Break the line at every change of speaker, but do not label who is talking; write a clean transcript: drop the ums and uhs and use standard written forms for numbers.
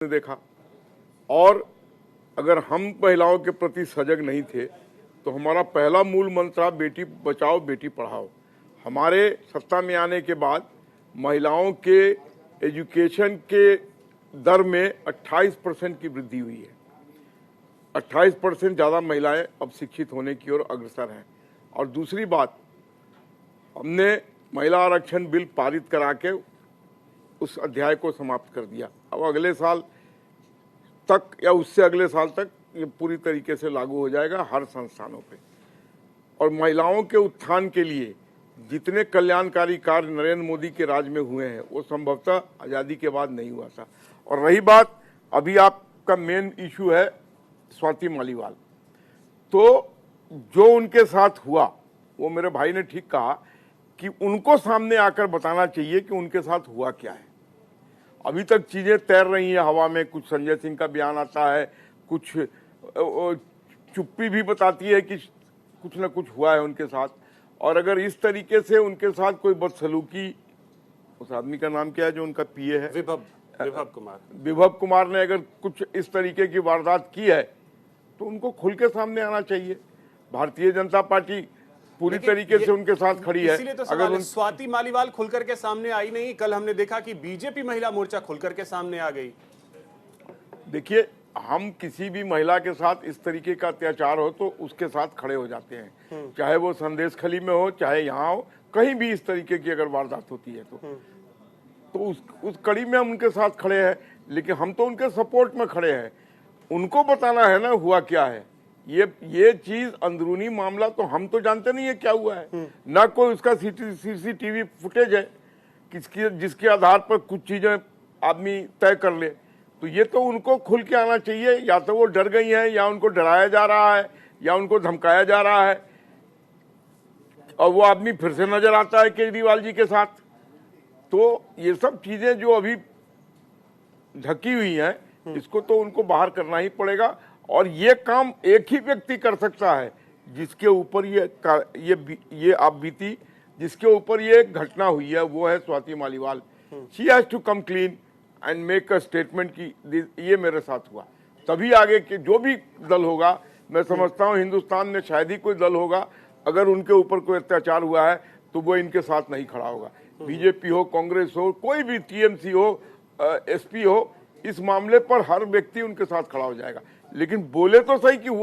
देखा। और अगर हम महिलाओं के प्रति सजग नहीं थे तो हमारा पहला मूल मंत्र था बेटी बचाओ बेटी पढ़ाओ। हमारे सत्ता में आने के बाद महिलाओं के एजुकेशन के दर में 28% की वृद्धि हुई है। 28% ज़्यादा महिलाएं अब शिक्षित होने की ओर अग्रसर हैं। और दूसरी बात, हमने महिला आरक्षण बिल पारित करा के उस अध्याय को समाप्त कर दिया। अब अगले साल तक या उससे अगले साल तक ये पूरी तरीके से लागू हो जाएगा हर संस्थानों पे। और महिलाओं के उत्थान के लिए जितने कल्याणकारी कार्य नरेंद्र मोदी के राज में हुए हैं वो संभवतः आज़ादी के बाद नहीं हुआ था। और रही बात, अभी आपका मेन इशू है स्वाति मालीवाल, तो जो उनके साथ हुआ वो मेरे भाई ने ठीक कहा कि उनको सामने आकर बताना चाहिए कि उनके साथ हुआ क्या है। अभी तक चीजें तैर रही हैं हवा में, कुछ संजय सिंह का बयान आता है, कुछ चुप्पी भी बताती है कि कुछ न कुछ हुआ है उनके साथ। और अगर इस तरीके से उनके साथ कोई बदसलूकी, उस आदमी का नाम क्या है जो उनका पीए है, विभव कुमार ने अगर कुछ इस तरीके की वारदात की है तो उनको खुल के सामने आना चाहिए। भारतीय जनता पार्टी पूरी तरीके से उनके साथ खड़ी है।
इसीलिए तो अगर स्वाति मालीवाल खुलकर के सामने आई नहीं, कल हमने देखा कि बीजेपी महिला मोर्चा खुलकर के सामने आ गई।
देखिए, हम किसी भी महिला के साथ इस तरीके का अत्याचार हो तो उसके साथ खड़े हो जाते हैं, चाहे वो संदेश खली में हो, चाहे यहाँ हो, कहीं भी इस तरीके की अगर वारदात होती है तो उस कड़ी में हम उनके साथ खड़े हैं। लेकिन हम तो उनके सपोर्ट में खड़े हैं। उनको बताना है ना हुआ क्या है। ये चीज अंदरूनी मामला तो हम तो जानते नहीं है क्या हुआ है, ना कोई उसका सीसीटीवी फुटेज है जिसके आधार पर कुछ चीजें आदमी तय कर ले। तो ये तो उनको खुल के आना चाहिए। या तो वो डर गई हैं, या उनको डराया जा रहा है, या उनको धमकाया जा रहा है। और वो आदमी फिर से नजर आता है केजरीवाल जी के साथ। तो ये सब चीजें जो अभी ढकी हुई हैं, इसको तो उनको बाहर करना ही पड़ेगा। और ये काम एक ही व्यक्ति कर सकता है जिसके ऊपर ये आप बीती, जिसके ऊपर ये घटना हुई है, वो है Swati Maliwal. She has to come clean and make a statement कि ये मेरे साथ हुआ। तभी आगे के जो भी दल होगा, मैं समझता हूँ हिंदुस्तान में शायद ही कोई दल होगा, अगर उनके ऊपर कोई अत्याचार हुआ है तो वो इनके साथ नहीं खड़ा होगा। बीजेपी हो, कांग्रेस हो, कोई भी टीएमसी हो, एसपी हो, इस मामले पर हर व्यक्ति उनके साथ खड़ा हो जाएगा। लेकिन बोले तो सही कि हुआ